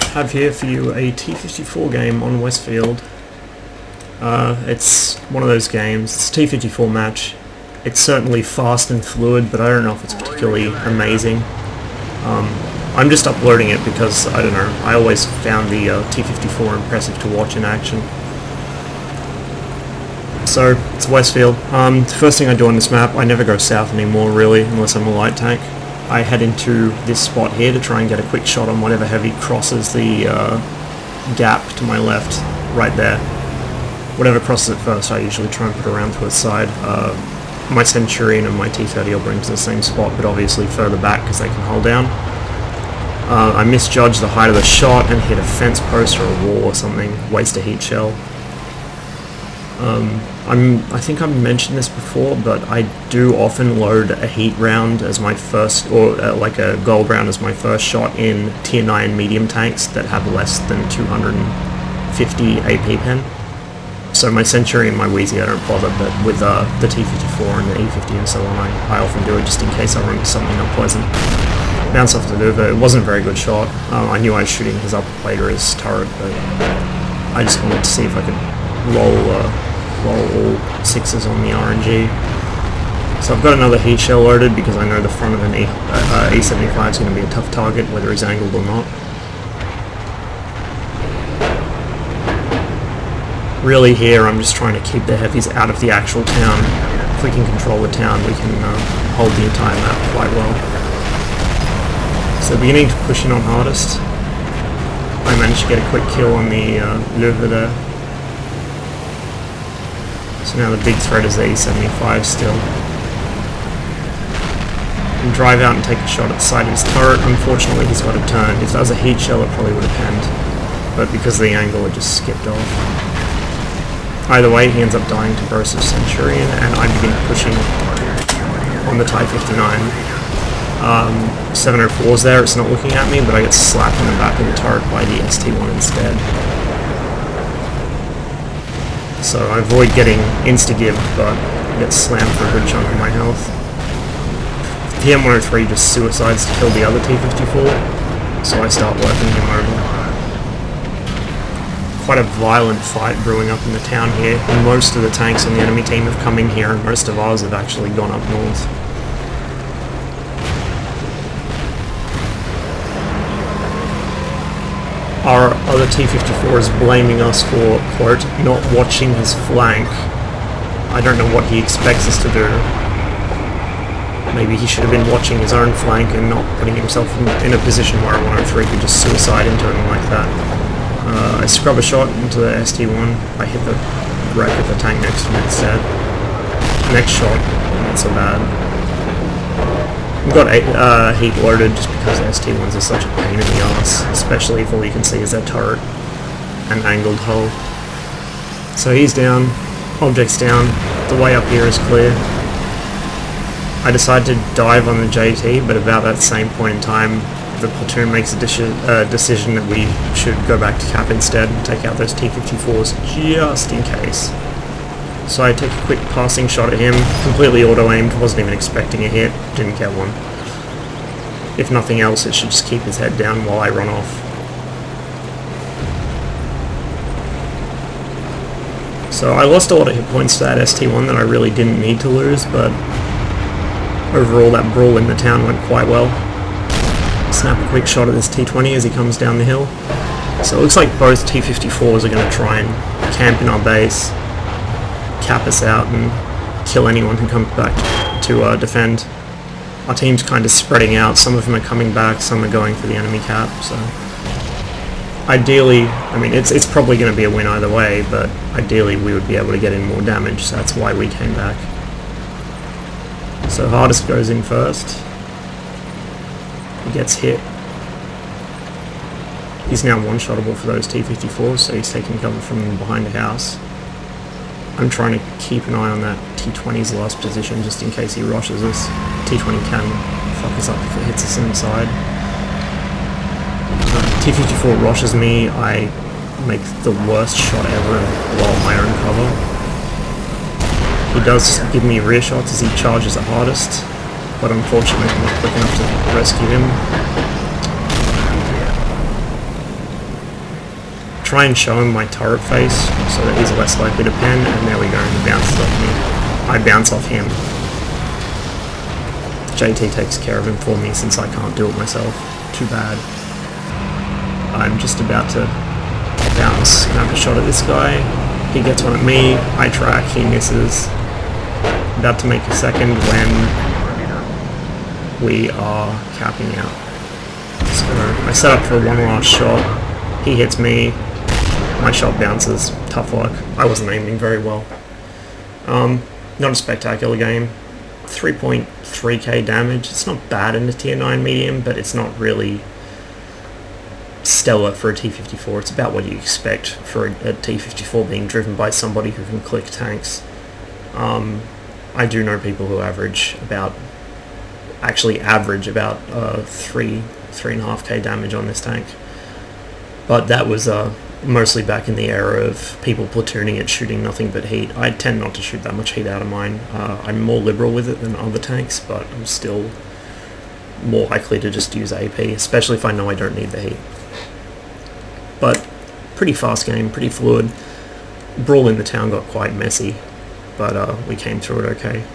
have here for you a T54 game on Westfield. It's one of those games. It's a T54 match. It's certainly fast and fluid, but I don't know if it's particularly amazing. I'm just uploading it because, I don't know, I always found the T54 impressive to watch in action. So, it's Westfield. The first thing I do on this map, I never go south anymore really, unless I'm a light tank. I head into this spot here to try and get a quick shot on whatever heavy crosses the gap to my left, right there. Whatever crosses it first, I usually try and put around to its side. My Centurion and my T30 will bring to the same spot, but obviously further back because they can hold down. I misjudged the height of the shot and hit a fence post or a wall or something, waste a heat shell. I think I've mentioned this before, but I do often load a heat round as my first, or like a gold round as my first shot in tier 9 medium tanks that have less than 250 AP pen. So my Centurion and my Wheezy I don't bother, but with the T54 and the E50 and so on, I often do it just in case I run into something unpleasant. Bounce off the Nuva. It wasn't a very good shot. I knew I was shooting his upper plate or his turret, but I just wanted to see if I could roll all sixes on the RNG. So I've got another heat shell loaded because I know the front of an E75 is going to be a tough target, whether he's angled or not. Really here I'm just trying to keep the heavies out of the actual town. If we can control the town, we can hold the entire map quite well. So beginning to push in on hardest. I managed to get a quick kill on the Luva there. So now the big threat is the E75 still. And drive out and take a shot at the side of his turret. Unfortunately he's got a turn. If that was a heat shell it probably would have penned. But because of the angle it just skipped off. Either way he ends up dying to Bros's Centurion and I begin pushing on the Type 59. 704's there, it's not looking at me, but I get slapped in the back of the turret by the ST1 instead. So I avoid getting insta-give, but I get slammed for a good chunk of my health. The M103 just suicides to kill the other T54, so I start working him over. Quite a violent fight brewing up in the town here. Most of the tanks on the enemy team have come in here, and most of ours have actually gone up north. Our other T54 is blaming us for, quote, not watching his flank. I don't know what he expects us to do. Maybe he should have been watching his own flank and not putting himself in a position where a 103 could just suicide into him like that. I scrub a shot into the ST1. I hit the wreck of the tank next to me instead. Next shot, not so bad. I've got heat loaded just because ST1s are such a pain in the ass, especially if all you can see is that turret and angled hull. So he's down, object's down, the way up here is clear. I decide to dive on the JT, but about that same point in time the platoon makes a decision that we should go back to cap instead and take out those T54s just in case. So I take a quick passing shot at him, completely auto-aimed, wasn't even expecting a hit, didn't get one. If nothing else, it should just keep his head down while I run off. So I lost a lot of hit points to that ST1 that I really didn't need to lose, but overall that brawl in the town went quite well. Snap a quick shot at this T20 as he comes down the hill. So it looks like both T54s are going to try and camp in our base, cap us out and kill anyone who comes back to defend. Our team's kind of spreading out, some of them are coming back, some are going for the enemy cap, so ideally, I mean it's probably going to be a win either way, but ideally we would be able to get in more damage, so that's why we came back. So hardest goes in first. He gets hit. He's now one-shottable for those T54s, so he's taking cover from behind the house. I'm trying to keep an eye on that T20's last position just in case he rushes us. T20 can fuck us up if it hits us inside. T54 rushes me, I make the worst shot ever and blow up my own cover. He does give me rear shots as he charges at hardest, but unfortunately I'm not quick enough to rescue him. try and show him my turret face so that he's less likely to pen, and there we go, he bounces off me. I bounce off him. JT takes care of him for me since I can't do it myself. Too bad. I'm just about to bounce and have a shot at this guy. He gets one at me, I track, he misses. About to make a second when we are capping out. So I set up for one last shot, he hits me, my shot bounces, tough luck. I wasn't aiming very well. Not a spectacular game. 3.3k damage, it's not bad in a tier 9 medium, but it's not really stellar for a T54. It's about what you expect for a T54 being driven by somebody who can click tanks. I do know people who average about 3.5k damage on this tank, but that was mostly back in the era of people platooning it, shooting nothing but heat. I tend not to shoot that much heat out of mine. I'm more liberal with it than other tanks, but I'm still more likely to just use AP, especially if I know I don't need the heat. But pretty fast game, pretty fluid. Brawl in the town got quite messy, but we came through it okay.